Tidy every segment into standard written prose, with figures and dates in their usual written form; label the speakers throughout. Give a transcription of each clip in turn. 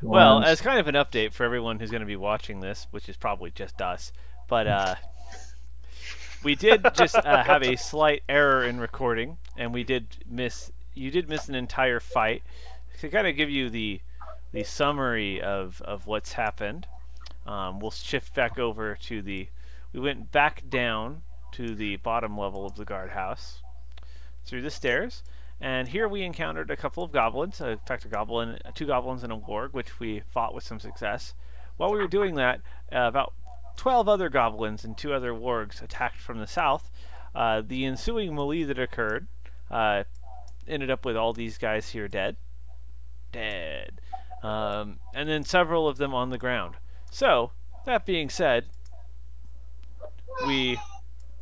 Speaker 1: Well,
Speaker 2: One.
Speaker 1: as kind of an update for everyone who's going to be watching this, which is probably just us, but we did just have a slight error in recording, and we did miss. You did miss an entire fight. To kind of give you the summary of what's happened, we'll shift back over to the. We went back down to the bottom level of the guardhouse through the stairs, and here we encountered a couple of goblins. In fact, two goblins, and a warg, which we fought with some success. While we were doing that, about 12 other goblins and two other wargs attacked from the south. The ensuing melee that occurred ended up with all these guys here dead, and then several of them on the ground. So, that being said, we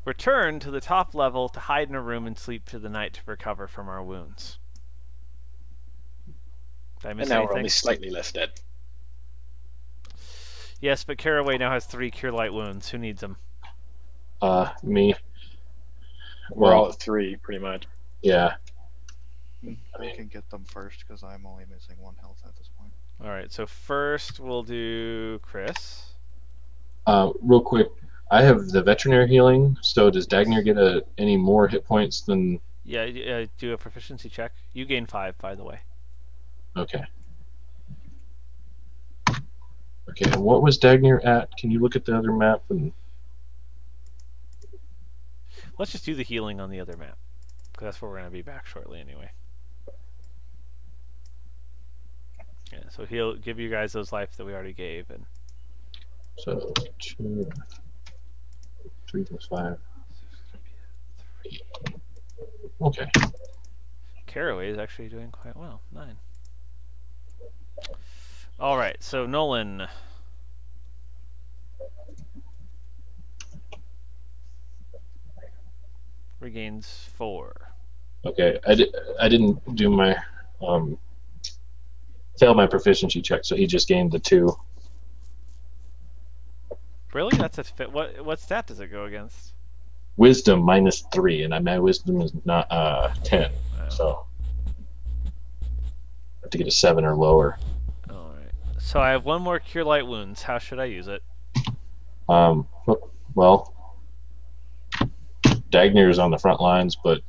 Speaker 1: returned to the top level to hide in a room and sleep for the night to recover from our wounds. Did I miss
Speaker 3: And now
Speaker 1: anything?
Speaker 3: we're only slightly less dead.
Speaker 1: Yes, but Caraway now has 3 Cure Light wounds. Who needs them?
Speaker 2: Me.
Speaker 3: We're
Speaker 2: Well,
Speaker 3: all at 3, pretty much.
Speaker 2: yeah.
Speaker 4: I can get them first because I'm only missing 1 health at this point.
Speaker 1: Alright, so first we'll do Kris.
Speaker 2: Real quick, I have the veterinary healing, so does Dagner get any more hit points than...
Speaker 1: Yeah, do a proficiency check. You gain 5, by the way.
Speaker 2: Okay. Okay, and what was Dagner at? Can you look at the other map? And
Speaker 1: Let's just do the healing on the other map, because that's where we're going to be back shortly anyway. Yeah, so he'll give you guys those life that we already gave, and
Speaker 2: so 2, 3 plus 5. Okay.
Speaker 1: Caraway is actually doing quite well. 9. Alright, so Nolan. Regains 4.
Speaker 2: Okay, I didn't do my failed my proficiency check, so he just gained the 2.
Speaker 1: Really? That's a fit. What stat does it go against?
Speaker 2: Wisdom -3, and my wisdom is not 10,
Speaker 1: Wow.
Speaker 2: so I have to get a 7 or lower.
Speaker 1: Alright. So I have 1 more Cure Light Wounds. How should I use it?
Speaker 2: Well, Dagner is on the front lines, but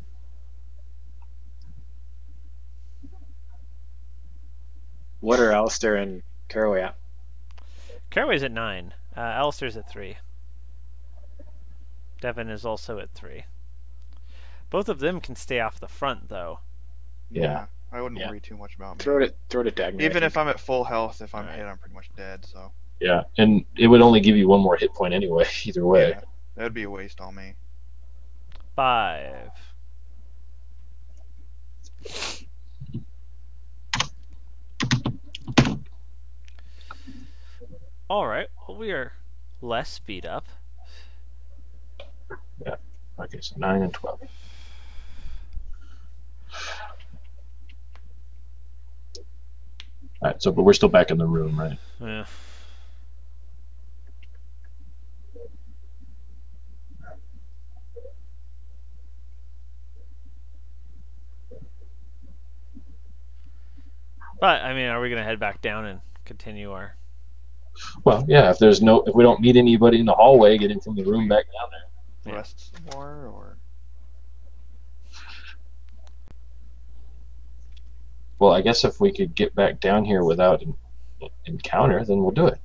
Speaker 3: What are Alistair and Caraway at?
Speaker 1: Caraway's at 9. Alistair's at 3. Devin is also at 3. Both of them can stay off the front, though.
Speaker 2: Yeah.
Speaker 4: I wouldn't
Speaker 3: Yeah.
Speaker 4: worry too much about me.
Speaker 3: Throw it at Dagner.
Speaker 4: Even
Speaker 3: I
Speaker 4: if I'm at full health, if I'm
Speaker 1: Alright.
Speaker 4: hit, I'm pretty much dead. So
Speaker 2: yeah, and it would only give you 1 more hit point anyway, either way.
Speaker 4: yeah, that'd be a waste on me.
Speaker 1: 5. Alright, well, we are less speed up.
Speaker 2: Okay, so 9 and 12. Alright, so but we're still back in the room, right?
Speaker 1: Yeah. But, I mean, are we going to head back down and continue our...
Speaker 2: Well, yeah, if we don't meet anybody in the hallway, get in from the room back down there.
Speaker 1: Yeah.
Speaker 4: Rest some more, or
Speaker 2: Well, I guess if we could get back down here without an encounter, then we'll do it.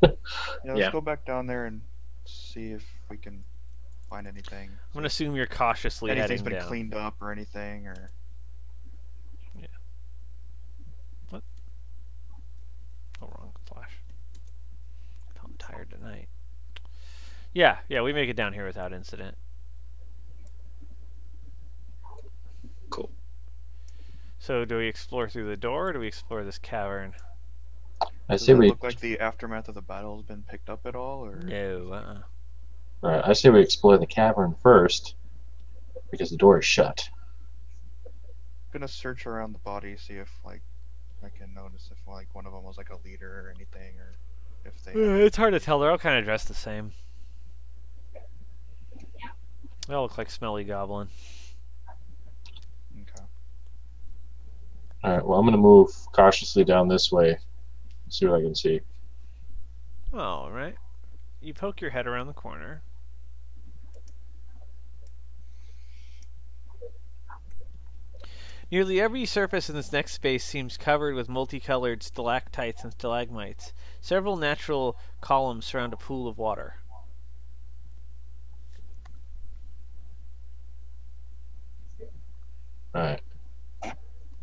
Speaker 4: yeah, let's
Speaker 3: Yeah.
Speaker 4: go back down there and see if we can find anything.
Speaker 1: I'm going to assume you're cautiously
Speaker 4: Anything's
Speaker 1: heading
Speaker 4: been
Speaker 1: down.
Speaker 4: cleaned up or anything, or
Speaker 1: Oh, wrong slash. I'm tired tonight. Yeah, we make it down here without incident.
Speaker 3: Cool.
Speaker 1: So, do we explore through the door, or do we explore this cavern?
Speaker 2: I
Speaker 4: does
Speaker 2: say
Speaker 4: it
Speaker 2: we.
Speaker 4: look like the aftermath of the battle has been picked up at all, or
Speaker 1: No,
Speaker 2: I say we explore the cavern first, because the door is shut.
Speaker 4: I'm gonna search around the body, see if like I can notice if like one of them was like a leader or anything, or if they.
Speaker 1: It's hard to tell. They're all kind of dressed the same. They all look like smelly goblin.
Speaker 4: Okay.
Speaker 2: All right. Well, I'm going to move cautiously down this way See what I can see.
Speaker 1: All right. You poke your head around the corner. Nearly every surface in this next space seems covered with multicolored stalactites and stalagmites. Several natural columns surround a pool of water.
Speaker 2: Alright.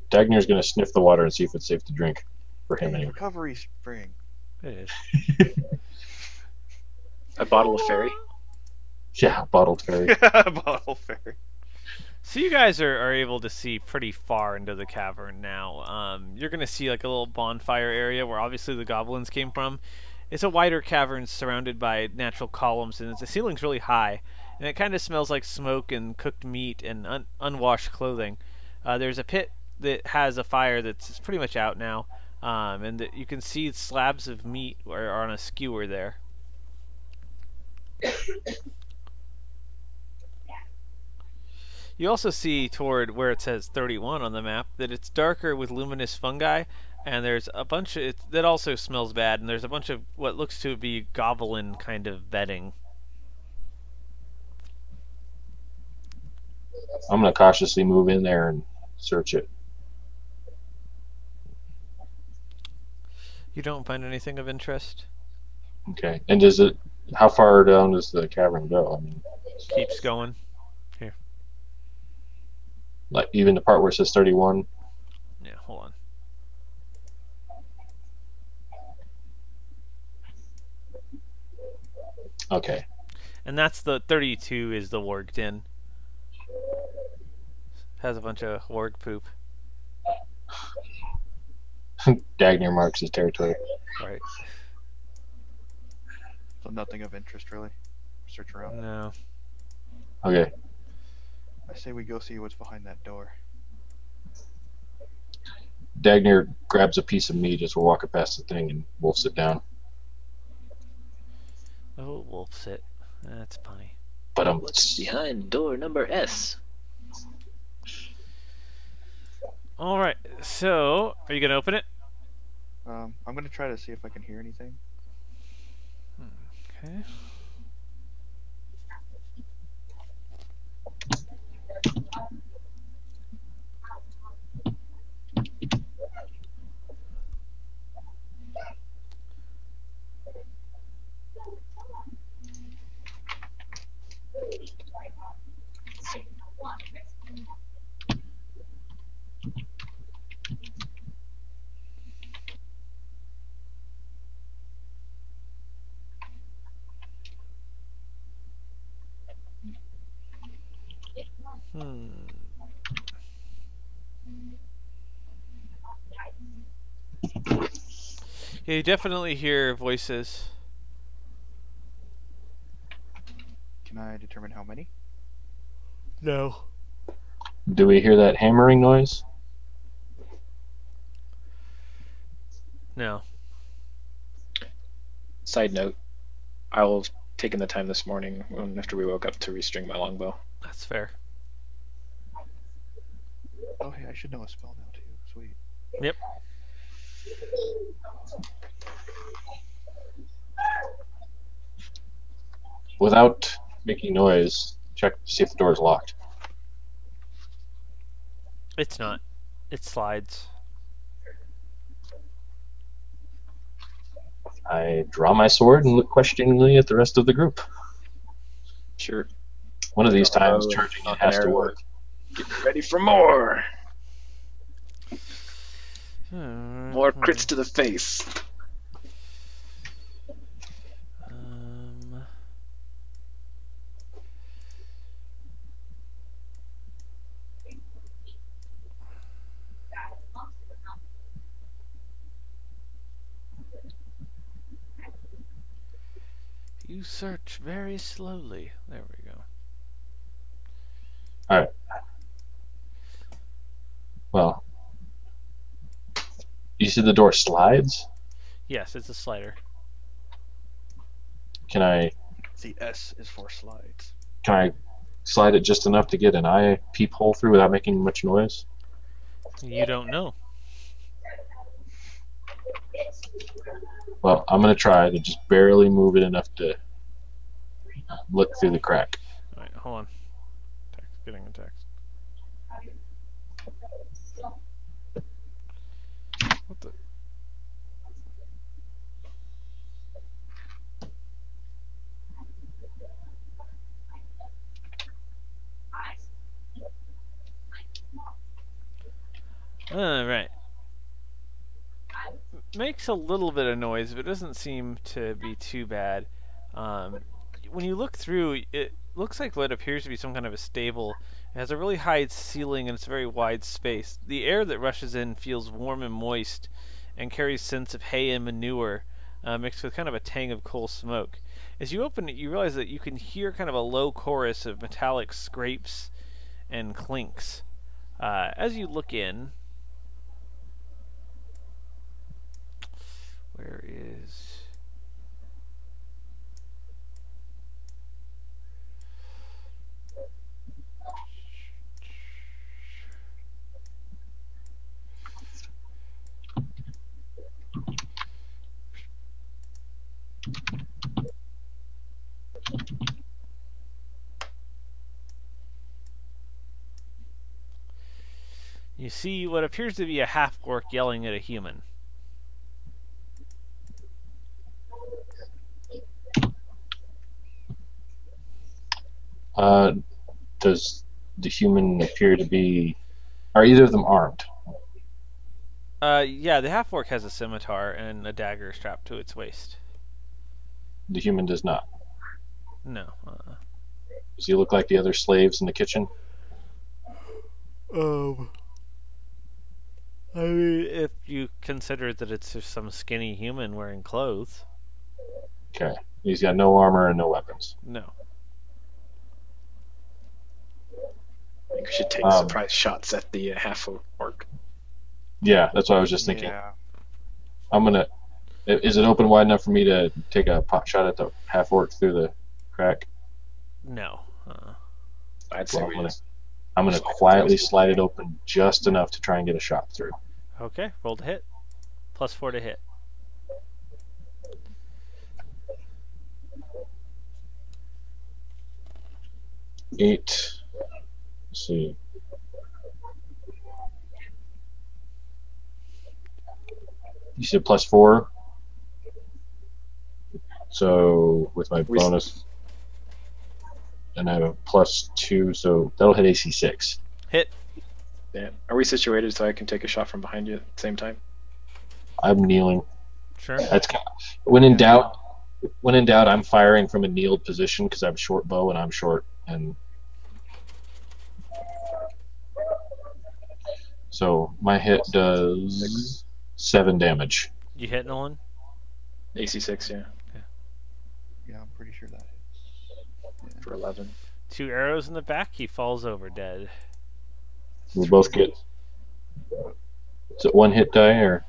Speaker 2: Dagnar's going to sniff the water and see if it's safe to drink. For him, anyway.
Speaker 4: Recovery spring.
Speaker 1: It is.
Speaker 3: A bottle of fairy.
Speaker 2: Yeah, bottled fairy.
Speaker 4: Bottle fairy.
Speaker 1: So you guys are able to see pretty far into the cavern now. You're going to see like a little bonfire area where obviously the goblins came from. It's a wider cavern surrounded by natural columns, and the ceiling's really high. And it kind of smells like smoke and cooked meat and unwashed clothing. There's a pit that has a fire that's pretty much out now. And you can see slabs of meat are on a skewer there. You also see toward where it says 31 on the map that it's darker with luminous fungi, and there's a bunch of that also smells bad, and there's a bunch of what looks to be goblin kind of bedding.
Speaker 2: I'm going to cautiously move in there and search it.
Speaker 1: You don't find anything of interest?
Speaker 2: Okay. And does it? How far down does the cavern go? I mean,
Speaker 1: Keeps going. Here.
Speaker 2: like even the part where it says 31.
Speaker 1: Yeah, hold on.
Speaker 2: Okay.
Speaker 1: And that's the 32 is the warg den. Has a bunch of warg poop.
Speaker 2: Dagnar marks his territory.
Speaker 1: Right.
Speaker 4: So nothing of interest really. Search around.
Speaker 1: No.
Speaker 2: Okay.
Speaker 4: I say we go see what's behind that door.
Speaker 2: Dagnar grabs a piece of meat as we're walking past the thing and wolfs it down.
Speaker 1: Oh, wolf sit. That's funny.
Speaker 2: But
Speaker 3: What's behind door number S?
Speaker 1: Alright, so are you gonna open it?
Speaker 4: I'm gonna try to see if I can hear anything.
Speaker 1: Okay. Yeah, you definitely hear voices.
Speaker 4: Can I determine how many?
Speaker 1: No.
Speaker 2: do we hear that hammering noise?
Speaker 1: No.
Speaker 3: Side note, I will have taken the time this morning after we woke up to restring my longbow.
Speaker 1: That's fair.
Speaker 4: Oh, hey, I should know a spell now too. Sweet.
Speaker 1: Yep.
Speaker 2: Without making noise, check to see if the door is locked.
Speaker 1: It's not. It slides.
Speaker 2: I draw my sword and look questioningly at the rest of the group.
Speaker 3: Sure.
Speaker 2: One of these times,
Speaker 3: Oh,
Speaker 2: charging
Speaker 3: not
Speaker 2: it has
Speaker 3: an
Speaker 2: to
Speaker 3: arrow.
Speaker 2: work.
Speaker 3: Get ready for more! More crits to the face.
Speaker 1: You search very slowly. There we go.
Speaker 2: Alright. Well, you said the door slides?
Speaker 1: Yes, it's a slider.
Speaker 2: Can I
Speaker 4: See, S is for slides.
Speaker 2: slide it just enough to get an eye peephole through without making much noise?
Speaker 1: You don't know.
Speaker 2: Well, I'm gonna try to just barely move it enough to look through the crack.
Speaker 1: All right, hold on. Getting a text. What the? All right. Makes a little bit of noise, but it doesn't seem to be too bad. When you look through, it looks like what appears to be some kind of a stable. It has a really high ceiling and it's a very wide space. The air that rushes in feels warm and moist and carries scents of hay and manure, mixed with kind of a tang of coal smoke. As you open it, you realize that you can hear kind of a low chorus of metallic scrapes and clinks. As you look in, where is... You see what appears to be a half-orc yelling at a human.
Speaker 2: Does the human appear to be... Are either of them armed?
Speaker 1: Yeah, the half-orc has a scimitar and a dagger strapped to its waist.
Speaker 2: The human does not.
Speaker 1: No.
Speaker 2: Does he look like the other slaves in the kitchen?
Speaker 1: I mean, if you consider that it's just some skinny human wearing clothes.
Speaker 2: Okay. He's got no armor and no weapons.
Speaker 1: No.
Speaker 3: I think we should take surprise shots at the half-orc.
Speaker 2: Yeah, that's what I was just thinking.
Speaker 4: Yeah.
Speaker 2: I'm gonna... Is it open wide enough for me to take a pot shot at the half-orc through the crack?
Speaker 1: No.
Speaker 3: I'd say
Speaker 2: I'm gonna quietly slide it open just enough to try and get a shot through.
Speaker 1: Okay, roll to hit. +4 to hit.
Speaker 2: Eight. Let's see. You said +4. So with my bonus, and I have a +2, so that'll hit AC 6.
Speaker 1: Hit.
Speaker 3: Yeah. Are we situated so I can take a shot from behind you at the same time?
Speaker 2: I'm kneeling.
Speaker 1: Sure.
Speaker 2: That's kind of, when in doubt. When in doubt, I'm firing from a kneeled position because I have a short bow and I'm short. And so my hit does 7 damage.
Speaker 1: You hit, Nolan?
Speaker 3: AC 6, yeah.
Speaker 4: Yeah, I'm pretty sure that hits. Yeah.
Speaker 3: For 11.
Speaker 1: 2 arrows in the back, he falls over dead.
Speaker 2: We both get. Is it 1 hit die or?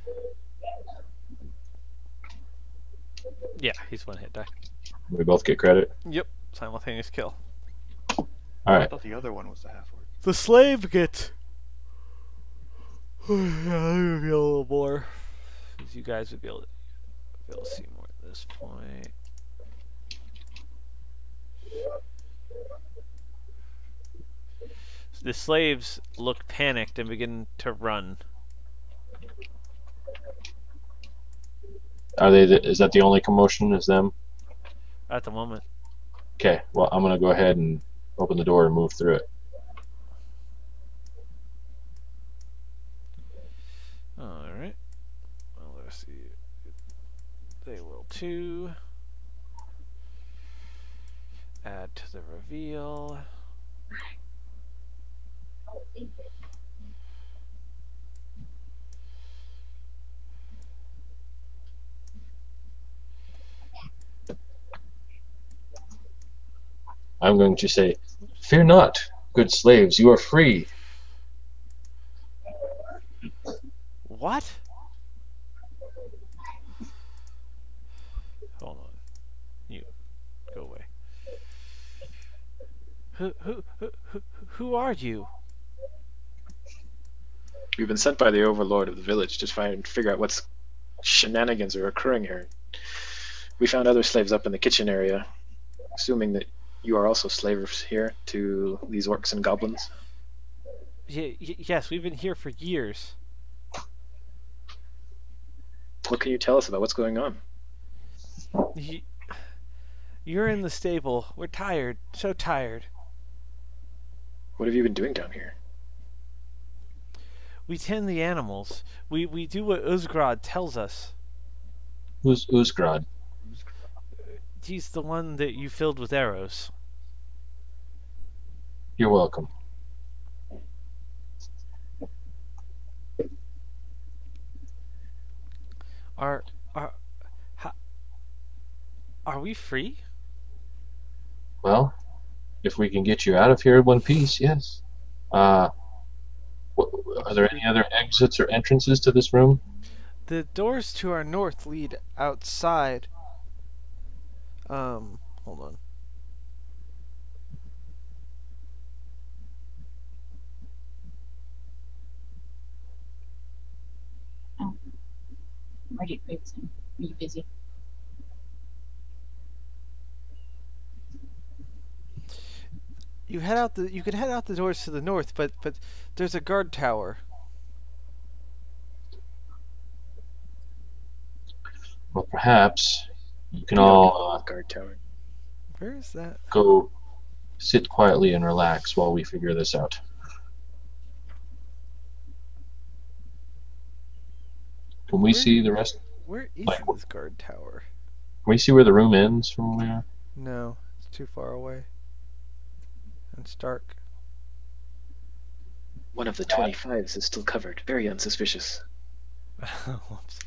Speaker 1: Yeah, he's 1 hit die.
Speaker 2: We both get credit.
Speaker 1: Yep, simultaneous kill.
Speaker 2: All
Speaker 4: I
Speaker 2: right.
Speaker 4: thought the other one was the half-orc.
Speaker 1: The slave gets... I'll give you a little more. Because you guys would be able to see more at this point. The slaves look panicked and begin to run.
Speaker 2: Are they? Is that the only commotion? Is them?
Speaker 1: At the moment.
Speaker 2: Okay. Well, I'm gonna go ahead and open the door and move through it.
Speaker 1: Alright. Well, let's see. They will too. Add to the reveal.
Speaker 2: I'm going to say, "Fear not, good slaves, you are free."
Speaker 1: What? Hold on. You go away. Who are you?
Speaker 3: We've been sent by the overlord of the village to try and figure out what's shenanigans are occurring here. We found other slaves up in the kitchen area, assuming that you are also slaves here to these orcs and goblins.
Speaker 1: Yes, we've been here for years.
Speaker 3: What can you tell us about what's going on?
Speaker 1: You're in the stable. We're tired. So tired.
Speaker 3: What have you been doing down here?
Speaker 1: We tend the animals. We do what Uzgrad tells us.
Speaker 2: Who's Uzgrad?
Speaker 1: He's the one that you filled with arrows.
Speaker 2: You're welcome.
Speaker 1: Are we free?
Speaker 2: Well, if we can get you out of here in one piece, yes. Are there any other exits or entrances to this room?
Speaker 1: The doors to our north lead outside. Hold on.
Speaker 5: Oh. Are you busy?
Speaker 1: You could head out the doors to the north, but there's a guard tower.
Speaker 2: Well, perhaps you can all
Speaker 3: guard tower.
Speaker 1: Where is that?
Speaker 2: go sit quietly and relax while we figure this out. Can we see the rest?
Speaker 1: Where is this guard tower?
Speaker 2: Can we see where the room ends from where we are?
Speaker 1: No, it's too far away. It's dark.
Speaker 3: One of the 25s is still covered. Very unsuspicious.
Speaker 1: Whoops.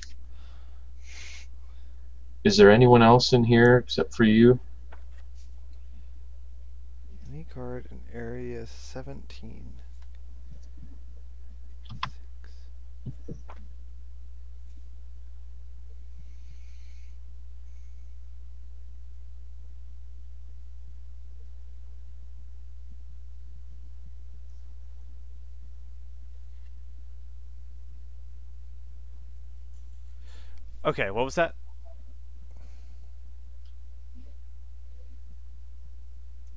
Speaker 2: Is there anyone else in here except for you?
Speaker 1: Any guard in area 17. 6. Okay, what was that?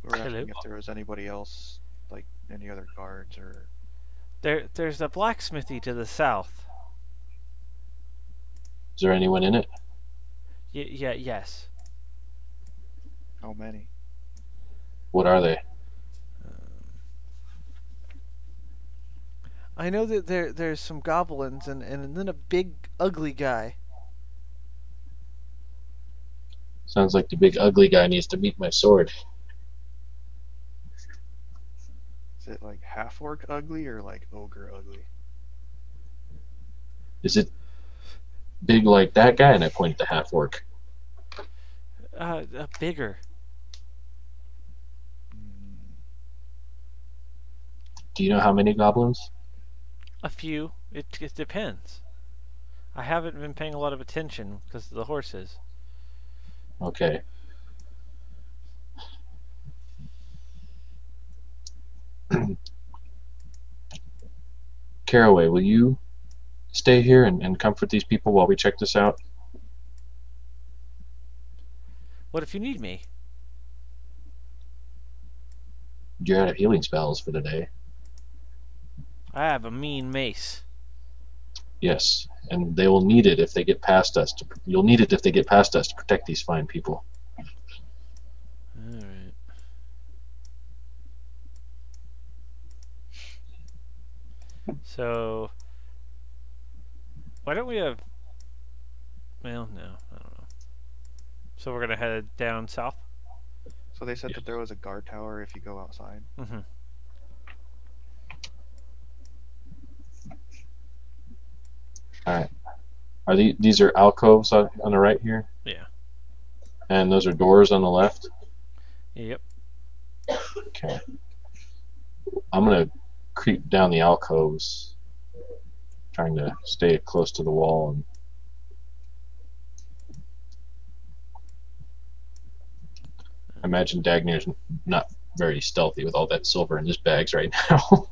Speaker 4: We were asking if there was anybody else, like any other guards or...
Speaker 1: There's a blacksmithy to the south.
Speaker 2: Is there anyone in it?
Speaker 1: Yes.
Speaker 4: How many?
Speaker 2: What are they?
Speaker 1: I know that there's some goblins and then a big ugly guy.
Speaker 2: Sounds like the big ugly guy needs to meet my sword.
Speaker 4: Is it like half orc ugly or like ogre ugly?
Speaker 2: Is it big like that guy? And I point at the half orc.
Speaker 1: Bigger.
Speaker 2: Do you know how many goblins?
Speaker 1: A few. It depends. I haven't been paying a lot of attention because of the horses.
Speaker 2: Okay. Caraway, will you stay here and comfort these people while we check this out?
Speaker 1: What if you need me?
Speaker 2: You're out of healing spells for the day.
Speaker 1: I have a mean mace.
Speaker 2: Yes, and they will need it if they get past us. You'll need it if they get past us to protect these fine people.
Speaker 1: Alright. So, why don't we have... Well, no, I don't know. So we're going to head down south?
Speaker 4: So they said that there was a guard tower if you go outside.
Speaker 1: Mm-hmm.
Speaker 2: Alright. Are these are alcoves on the right here?
Speaker 1: Yeah.
Speaker 2: And those are doors on the left?
Speaker 1: Yep.
Speaker 2: Okay. I'm going to creep down the alcoves, trying to stay close to the wall. And I imagine Dagnir's not very stealthy with all that silver in his bags right now.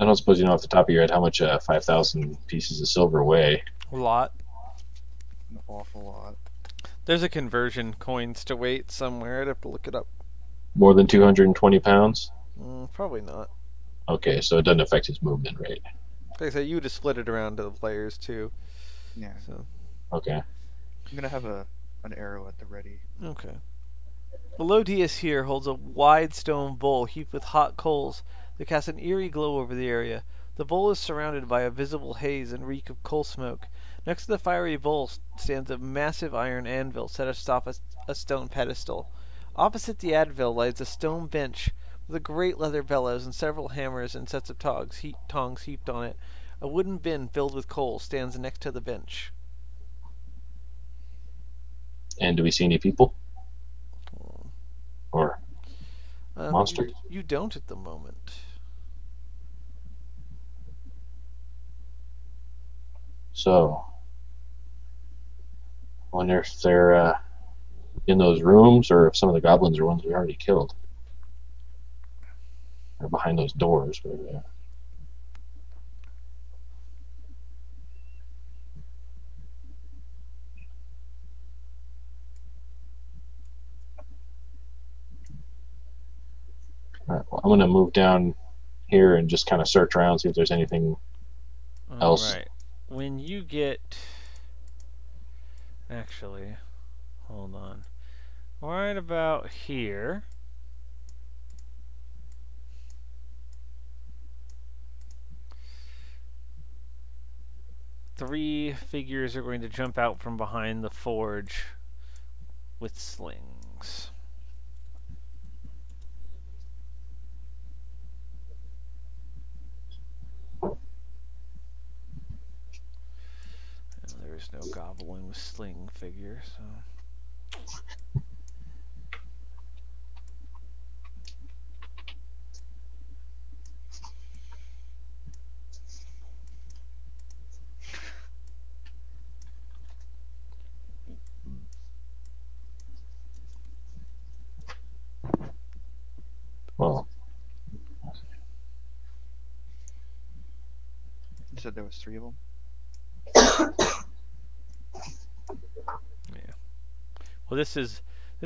Speaker 2: I don't suppose you know off the top of your head how much 5,000 pieces of silver weigh.
Speaker 1: A lot.
Speaker 4: An awful lot.
Speaker 1: There's a conversion coins to weight somewhere. I'd have to look it up.
Speaker 2: More than 220 pounds?
Speaker 1: Probably not.
Speaker 2: Okay, so it doesn't affect his movement rate.
Speaker 1: Like I said, you would have split it around to the players too.
Speaker 4: Yeah.
Speaker 1: So.
Speaker 2: Okay.
Speaker 4: I'm gonna have an arrow at the ready.
Speaker 1: Okay. Melodius here holds a wide stone bowl heaped with hot coals that cast an eerie glow over the area. The bowl is surrounded by a visible haze and reek of coal smoke. Next to the fiery bowl stands a massive iron anvil set atop a stone pedestal. Opposite the anvil lies a stone bench with a great leather bellows and several hammers and sets of tongs heaped on it. A wooden bin filled with coal stands next to the bench.
Speaker 2: And do we see any people? Or monsters?
Speaker 1: You don't at the moment.
Speaker 2: So, I wonder if they're in those rooms or if some of the goblins are ones we already killed. Or behind those doors, wherever they are. Alright, well, I'm going to move down here and just kind of search around, see if there's anything else.
Speaker 1: Alright. When you get... Actually, hold on. Right about here... Three figures are going to jump out from behind the forge with slings. There's no goblin with sling figure, so...
Speaker 2: Well,
Speaker 4: You said there was 3 of them?
Speaker 1: Yeah. Well, this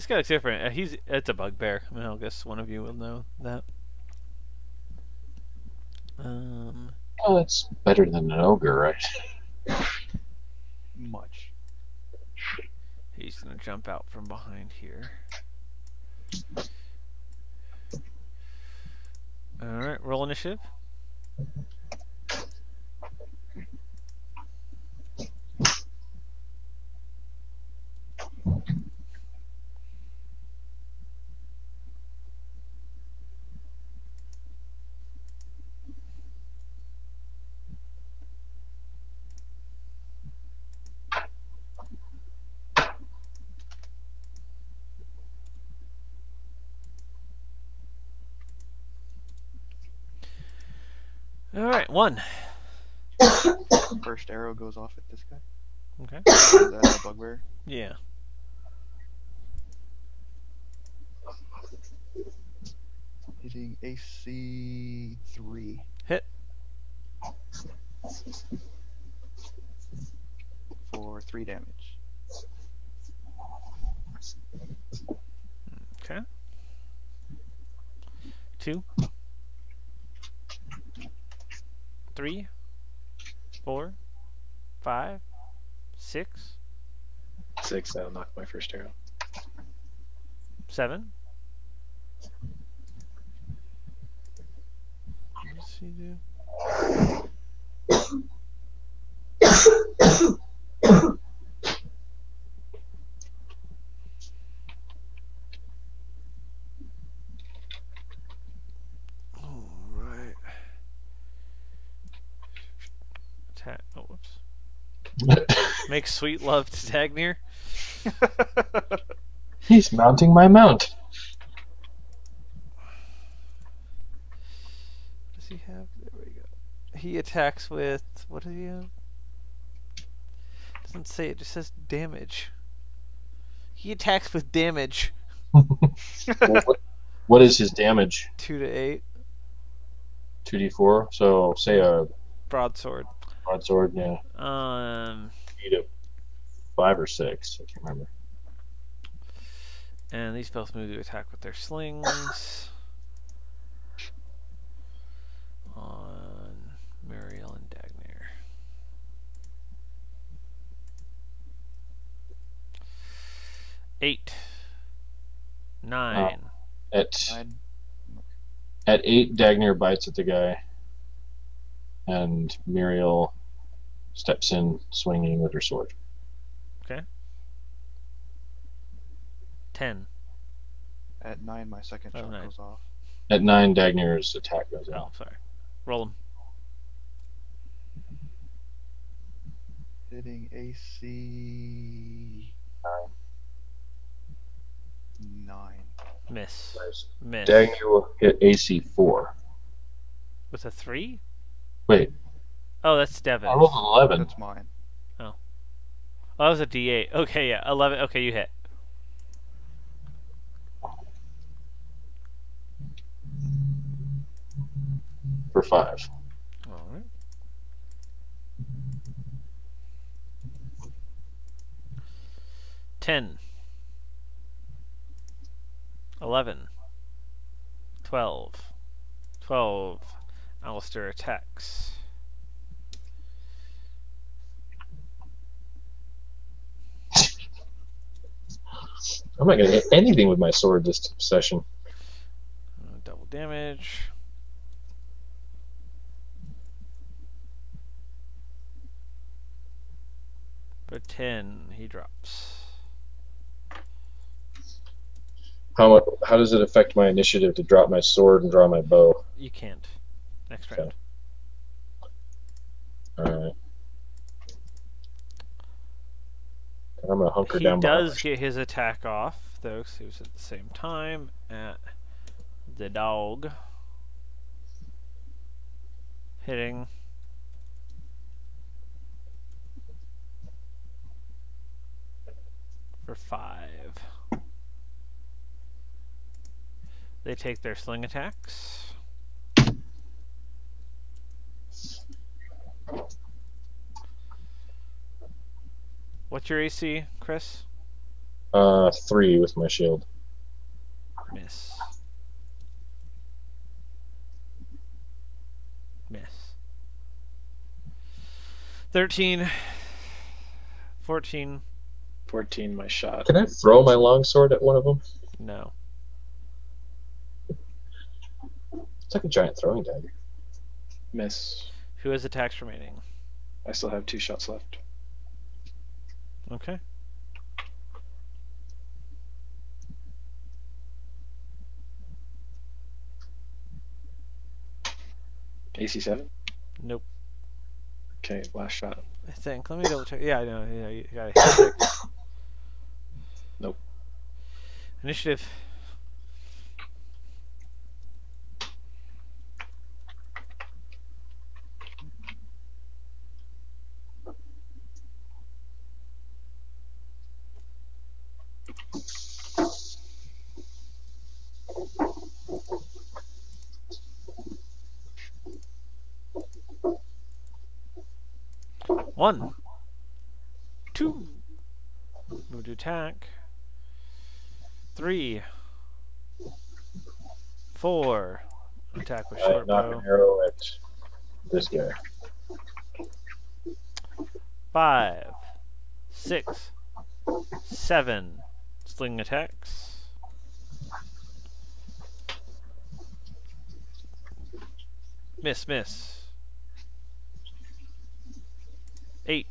Speaker 1: guy looks different. It's a bugbear. I mean, I guess one of you will know that.
Speaker 2: well, it's better than an ogre, right?
Speaker 4: Much.
Speaker 1: He's gonna jump out from behind here. Alright, roll initiative. Alright, 1.
Speaker 4: First arrow goes off at this guy.
Speaker 1: Okay.
Speaker 4: Is that a bugbear?
Speaker 1: Yeah.
Speaker 4: Hitting AC 3.
Speaker 1: Hit.
Speaker 4: For 3 damage.
Speaker 1: Okay. 2. 3. 4. 5. 6.
Speaker 3: 6, that'll knock my first arrow.
Speaker 1: 7. What does he do? Alright. Oh, whoops. Make sweet love to Dagnir.
Speaker 2: He's mounting my mount.
Speaker 1: What does he have? There we go. He attacks with... What does he have? Doesn't say, it just says damage. He attacks with damage.
Speaker 2: What is his damage?
Speaker 1: 2 to 8.
Speaker 2: 2d4. So say a
Speaker 1: Broadsword.
Speaker 2: broadsword. Yeah. 5 or 6. I can't remember.
Speaker 1: And these both move to attack with their slings. On Muriel and Dagnir. Eight. 9.
Speaker 2: At
Speaker 4: 9.
Speaker 2: 8, Dagnir bites at the guy, and Muriel steps in, swinging with her sword.
Speaker 1: Okay. 10.
Speaker 4: At 9, my second shot
Speaker 1: 9.
Speaker 4: goes off.
Speaker 2: At 9, Dagnir's attack goes
Speaker 1: Oh,
Speaker 2: off.
Speaker 1: sorry. Roll them.
Speaker 4: Hitting AC 9.
Speaker 1: Miss.
Speaker 2: Nice.
Speaker 1: Miss.
Speaker 2: Dagnir will hit AC 4.
Speaker 1: With a 3?
Speaker 2: Wait,
Speaker 1: Oh, that's Devin.
Speaker 2: I rolled an 11.
Speaker 4: That's mine.
Speaker 1: Oh, that was a D8. Okay, yeah. 11. Okay, you hit.
Speaker 2: For 5.
Speaker 1: Alright. Ten. 11. 12. 12. Alistair attacks.
Speaker 2: I'm not going to hit anything with my sword this session.
Speaker 1: Double damage. For 10, he drops.
Speaker 2: How does it affect my initiative to drop my sword and draw my bow?
Speaker 1: You can't. Next
Speaker 2: Okay.
Speaker 1: round.
Speaker 2: Alright. I'm going to hunker
Speaker 1: He
Speaker 2: down behind
Speaker 1: does get his attack off, though, because he was at the same time at the dog. Hitting. For 5. They take their sling attacks. What's your AC, Kris?
Speaker 2: 3 with my shield.
Speaker 1: Miss. Miss. 13. 14.
Speaker 3: 14, my shot.
Speaker 2: Can I throw my longsword at one of them?
Speaker 1: No.
Speaker 2: It's like a giant throwing dagger.
Speaker 3: Miss.
Speaker 1: Who has attacks remaining?
Speaker 3: I still have 2 shots left.
Speaker 1: Okay.
Speaker 3: AC 7?
Speaker 1: Nope.
Speaker 3: Okay, last shot.
Speaker 1: I think. Let me double check. Yeah, I know. Yeah, you got it. 6.
Speaker 3: Nope.
Speaker 1: Initiative. One. 2. Move to attack. 3. 4. Attack with
Speaker 2: I
Speaker 1: short
Speaker 2: knock
Speaker 1: bow.
Speaker 2: an arrow at this guy.
Speaker 1: 5. 6. 7. Sling attacks. Miss, miss. 8.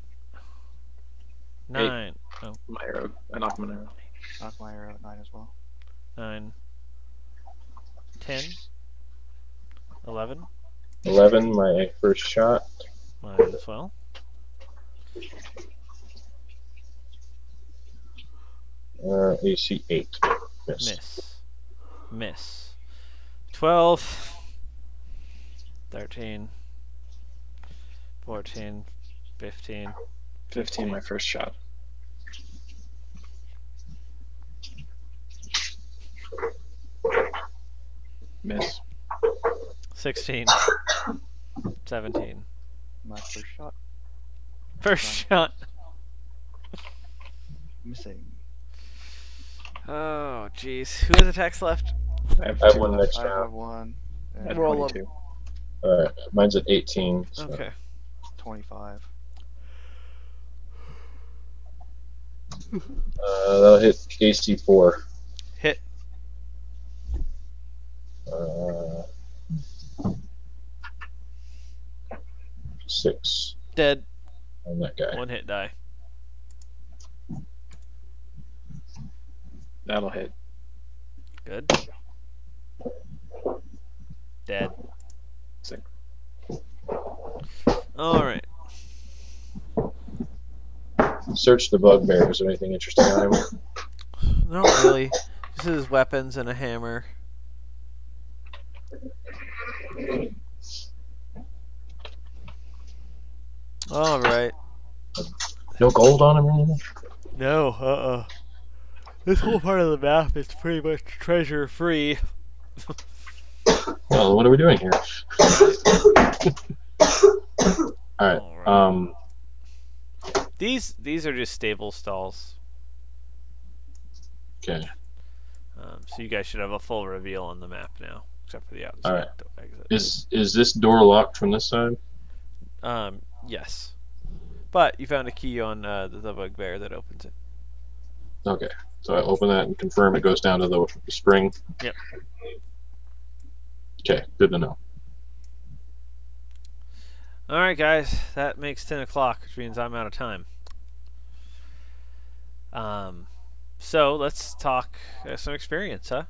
Speaker 1: 9. Oh,
Speaker 3: My arrow. I knocked him an arrow.
Speaker 4: Knock my arrow at 9 as well.
Speaker 1: 9. 10. 11.
Speaker 2: 11, my first shot.
Speaker 1: Mine as well.
Speaker 2: AC 8. Miss.
Speaker 1: Miss. Miss. 12. 13. 14. 15.
Speaker 3: 15, my first shot. Miss.
Speaker 1: 16. 17.
Speaker 4: My first shot.
Speaker 1: First shot.
Speaker 4: Missing.
Speaker 1: Oh, jeez. Who has attacks left?
Speaker 3: I have
Speaker 2: I have
Speaker 3: two
Speaker 2: one
Speaker 3: left.
Speaker 2: next
Speaker 4: I have
Speaker 2: round.
Speaker 4: one.
Speaker 3: I have
Speaker 4: And
Speaker 1: Roll 'em.
Speaker 3: 22.
Speaker 2: Alright, mine's at 18. So.
Speaker 1: Okay.
Speaker 4: 25.
Speaker 2: That'll hit AC 4.
Speaker 1: Hit.
Speaker 2: 6
Speaker 1: Dead.
Speaker 2: on that guy.
Speaker 1: 1 hit die.
Speaker 3: That'll hit.
Speaker 1: Good. Dead.
Speaker 3: 6.
Speaker 1: Alright.
Speaker 2: Search the bugbear. Is there anything interesting on him?
Speaker 1: Not really. This is weapons and a hammer. Alright.
Speaker 2: No gold on him or anything?
Speaker 1: No, This whole part of the map is pretty much treasure free.
Speaker 2: Well, what are we doing here? Alright,
Speaker 1: These are just stable stalls.
Speaker 2: okay.
Speaker 1: So you guys should have a full reveal on the map now, except for the outside
Speaker 2: Alright.
Speaker 1: exit.
Speaker 2: Is this door locked from this side?
Speaker 1: Yes. But you found a key on the bugbear that opens it.
Speaker 2: Okay. So I open that and confirm it goes down to the spring?
Speaker 1: Yep.
Speaker 2: Okay, good to know.
Speaker 1: Alright guys, that makes 10 o'clock, which means I'm out of time. So let's talk some experience, huh?